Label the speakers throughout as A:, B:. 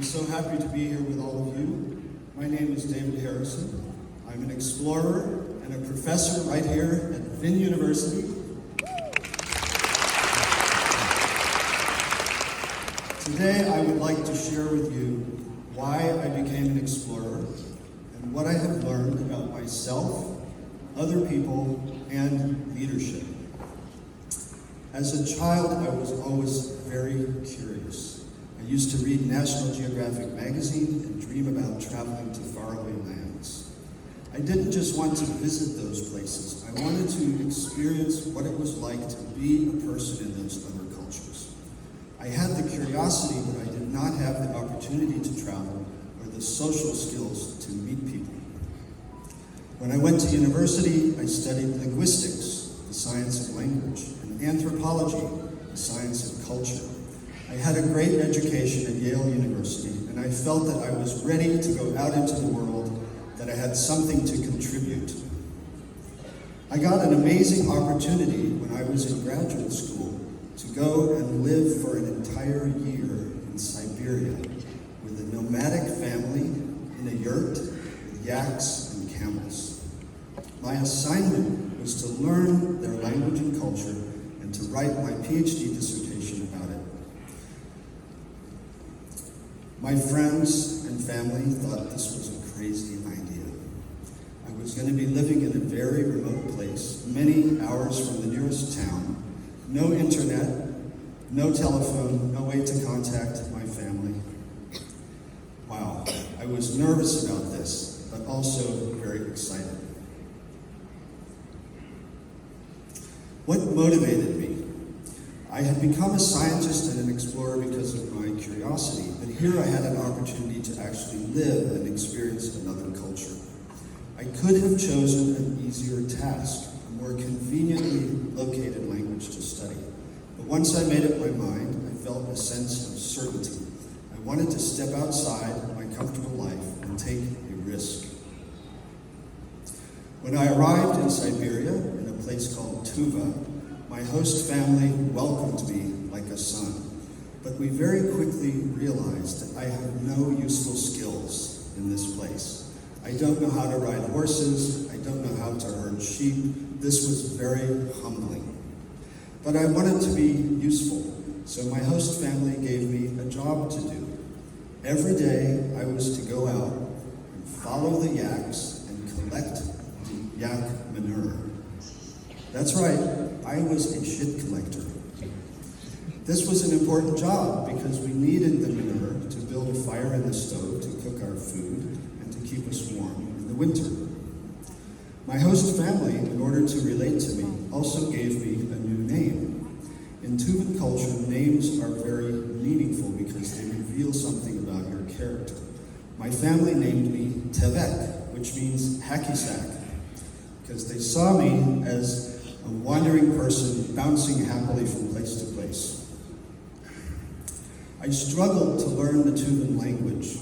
A: I'm so happy to be here with all of you. My name is David Harrison. I'm an explorer and a professor right here at VinUniversity. Today I would like to share with you why I became an explorer and what I have learned about myself, other people, and leadership. As a child, I was always very curious. I used to read National Geographic magazine and dream about traveling to faraway lands. I didn't just want to visit those places. I wanted to experience what it was like to be a person in those other cultures. I had the curiosity, but I did not have the opportunity to travel or the social skills to meet people. When I went to university, I studied linguistics, the science of language, and anthropology, the science of culture. I had a great education at Yale University, and I felt that I was ready to go out into the world, that I had something to contribute. I got an amazing opportunity when I was in graduate school to go and live for an entire year in Siberia with a nomadic family in a yurt with yaks and camels. My assignment was to learn their language and culture and to write my PhD dissertation about it. My friends and family thought this was a crazy idea. I was going to be living in a very remote place, many hours from the nearest town, no internet, no telephone, no way to contact my family. Wow, I was nervous about this, but also very excited. What motivated me? I had become a scientist and an explorer because of my curiosity, but here I had an opportunity to actually live and experience another culture. I could have chosen an easier task, a more conveniently located language to study. But once I made up my mind, I felt a sense of certainty. I wanted to step outside my comfortable life and take a risk. When I arrived in Siberia, in a place called Tuva, my host family welcomed me like a son. But we very quickly realized that I have no useful skills in this place. I don't know how to ride horses. I don't know how to herd sheep. This was very humbling. But I wanted to be useful, so my host family gave me a job to do. Every day I was to go out and follow the yaks and collect the yak manure. That's right, I was a shit collector. This was an important job because we needed the manure to build a fire in the stove to cook our food and to keep us warm in the winter. My host family, in order to relate to me, also gave me a new name. In Tuvan culture, names are very meaningful because they reveal something about your character. My family named me Tevek, which means hacky sack, because they saw me as a wandering person bouncing happily from place to place. I struggled to learn the Tuvan language.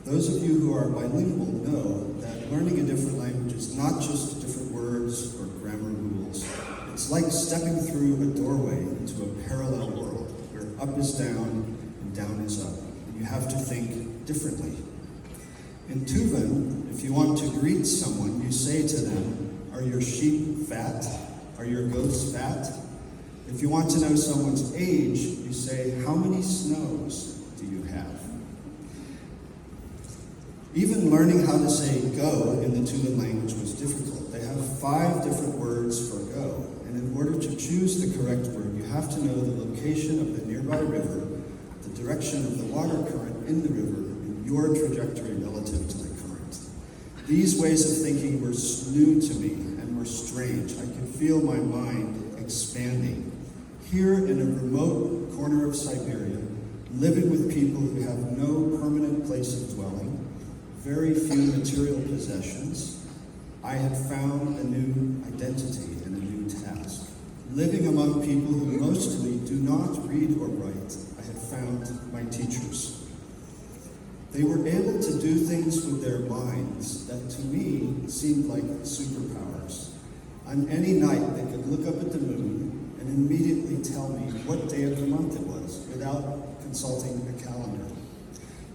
A: Those of you who are bilingual know that learning a different language is not just different words or grammar rules. It's like stepping through a doorway into a parallel world where up is down and down is up, and you have to think differently. In Tuvan, if you want to greet someone, you say to them, "Are your sheep fat? Are your goats fat?" If you want to know someone's age, you say, "How many snows do you have?" Even learning how to say go in the Tuvan language was difficult. They have 5 different words for go, and in order to choose the correct word, you have to know the location of the nearby river, the direction of the water current in the river, and your trajectory relative to the current. These ways of thinking were new to me and were strange. I could feel my mind expanding. Here in a remote corner of Siberia, living with people who have no permanent place of dwelling, very few material possessions, I had found a new identity and a new task. Living among people who mostly do not read or write, I had found my teachers. They were able to do things with their minds that to me seemed like superpowers. On any night, they could look up at the moon and immediately tell me what day of the month it was without consulting a calendar.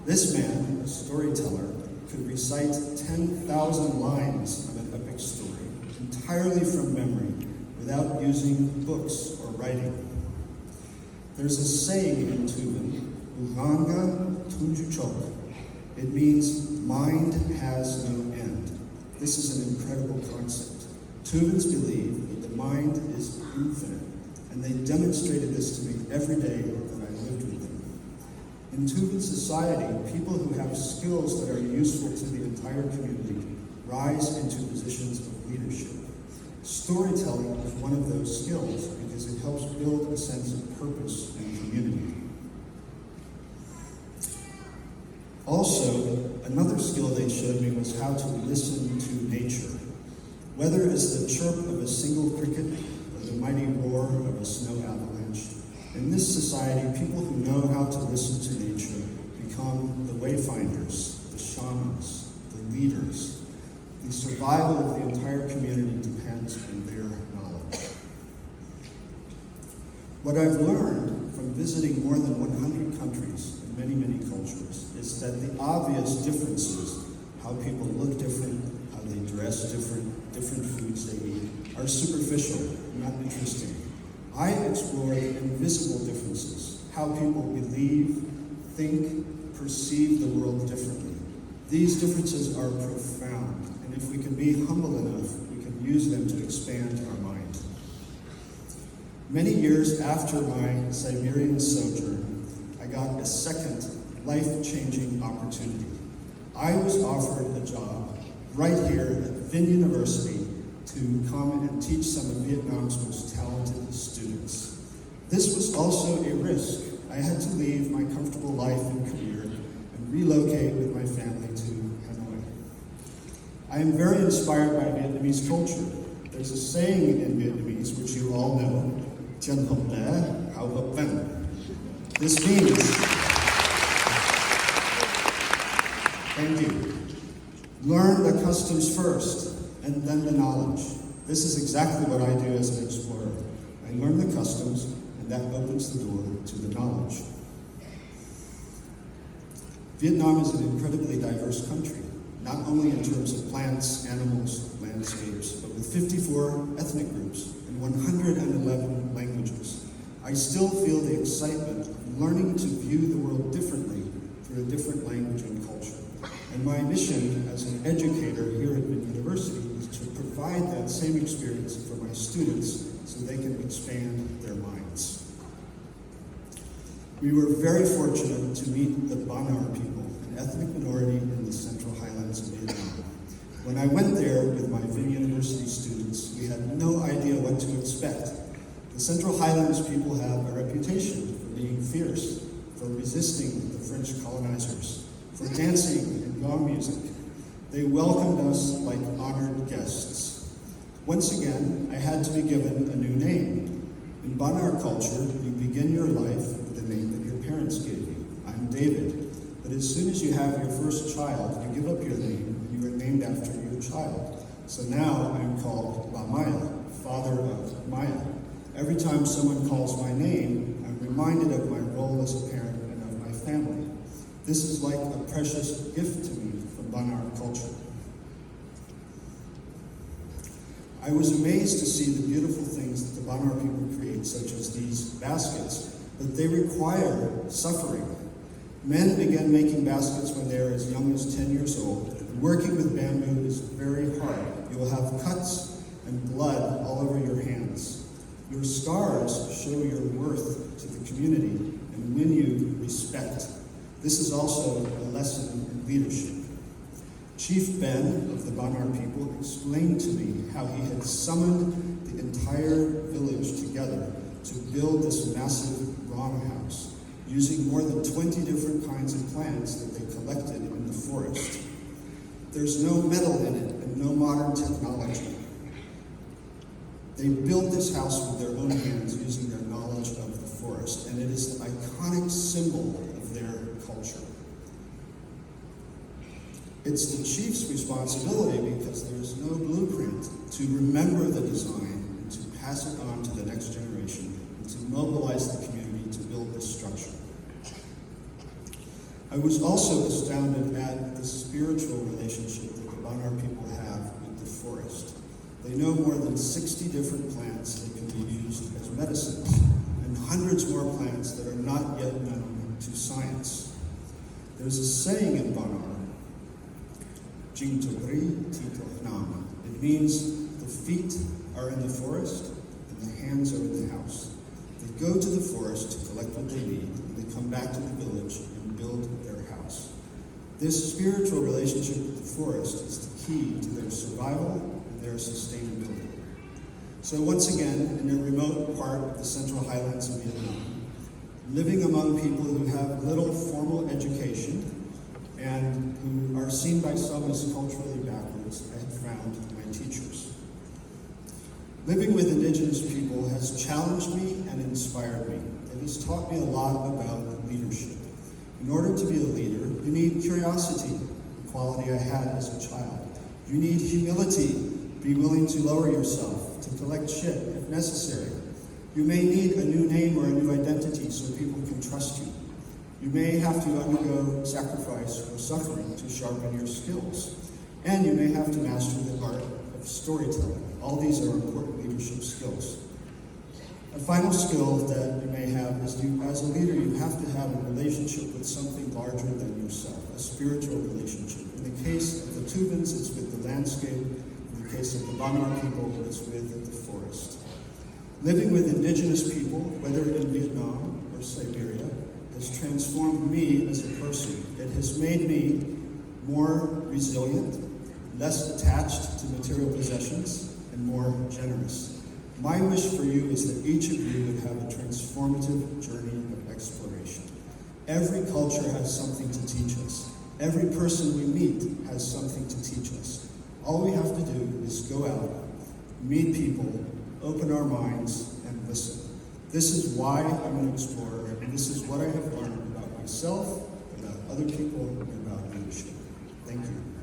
A: This man, a storyteller, could recite 10,000 lines of an epic story entirely from memory without using books or writing. There's a saying in Tuvan, Uhanga Tunjuchok. It means mind has no end. This is an incredible concept. Tuvans believe that the mind is infinite, and they demonstrated this to me every day that I lived with them. In Tuvan society, people who have skills that are useful to the entire community rise into positions of leadership. Storytelling is one of those skills because it helps build a sense of purpose in community. Also, another skill they showed me was how to listen to nature. Whether it's the chirp of a single cricket or the mighty roar of a snow avalanche, in this society, people who know how to listen to nature become the wayfinders, the shamans, the leaders. The survival of the entire community depends on their knowledge. What I've learned from visiting more than 100 countries and many cultures is that the obvious differences, how people look different, how they dress different foods they eat, are superficial, not interesting. I explore the invisible differences, how people believe, think, perceive the world differently. These differences are profound, and if we can be humble enough, we can use them to expand our mind. Many years after my Siberian sojourn, I got a second life-changing opportunity. I was offered a job right here at VinUniversity to come and teach some of Vietnam's most talented students. This was also a risk. I had to leave my comfortable life and career and relocate with my family to Hanoi. I am very inspired by Vietnamese culture. There's a saying in Vietnamese, which you all know, "Chân học đá, hảo học văn." This means, thank you, learn the customs first, and then the knowledge. This is exactly what I do as an explorer. I learn the customs, and that opens the door to the knowledge. Vietnam is an incredibly diverse country, not only in terms of plants, animals, landscapes, but with 54 ethnic groups and 111 languages. I still feel the excitement of learning to view the world differently through a different language and culture. And my mission as an educator here at VinUniversity is to provide that same experience for my students so they can expand their minds. We were very fortunate to meet the Ban Ar people, an ethnic minority in the Central Highlands of Vietnam. When I went there with my VinUniversity students, we had no idea what to expect. The Central Highlands people have a reputation for being fierce, for resisting the French colonizers, for dancing and gong music. They welcomed us like honored guests. Once again, I had to be given a new name. In Ban Ar culture, you begin your life with the name that your parents gave you. I'm David. But as soon as you have your first child, you give up your name and you are named after your child. So now I'm called Ba Maya, father of Maya. Every time someone calls my name, I'm reminded of my role as a parent and of my family. This is like a precious gift to me from Ban Ar culture. I was amazed to see the beautiful things that the Ban Ar people create, such as these baskets, but they require suffering. Men begin making baskets when they're as young as 10 years old. Working with bamboo is very hard. You will have cuts and blood all over your hands. Your scars show your worth to the community and win you respect. This is also a lesson in leadership. Chief Ben of the Ban Ar people explained to me how he had summoned the entire village together to build this massive rama house, using more than 20 different kinds of plants that they collected in the forest. There's no metal in it and no modern technology. They built this house with their own hands using their knowledge of the forest, and it is the iconic symbol of their culture. It's the chief's responsibility, because there's no blueprint, to remember the design and to pass it on to the next generation and to mobilize the community to build this structure. I was also astounded at the spiritual relationship that the Bonar people have with the forest. They know more than 60 different plants that can be used as medicines, and hundreds more plants that are not yet known to science. There's a saying in Bonar, Jing Togri Tito Nam. It means the feet are in the forest and the hands are in the house. They go to the forest to collect what they need, and they come back to the village and build their house. This spiritual relationship with the forest is the key to their survival and their sustainability. So once again, in a remote part of the Central Highlands of Vietnam, living among people who have little formal education and who are seen by some as culturally backwards, I have found my teachers. Living with Indigenous people has challenged me and inspired me. It has taught me a lot about leadership. In order to be a leader, you need curiosity, a quality I had as a child. You need humility, be willing to lower yourself, to collect shit if necessary. You may need a new name or a new identity so people can trust you. You may have to undergo sacrifice or suffering to sharpen your skills. And you may have to master the art of storytelling. All these are important leadership skills. A final skill that you may have is as a leader, you have to have a relationship with something larger than yourself, a spiritual relationship. In the case of the Tuvans, it's with the landscape. In the case of the Bonar people, it's with the forest. Living with Indigenous people, whether in Vietnam or Siberia, has transformed me as a person. It has made me more resilient, less attached to material possessions, and more generous. My wish for you is that each of you would have a transformative journey of exploration. Every culture has something to teach us. Every person we meet has something to teach us. All we have to do is go out, meet people, open our minds, and listen. This is why I'm an explorer, and this is what I have learned about myself, about other people, and about leadership. Thank you.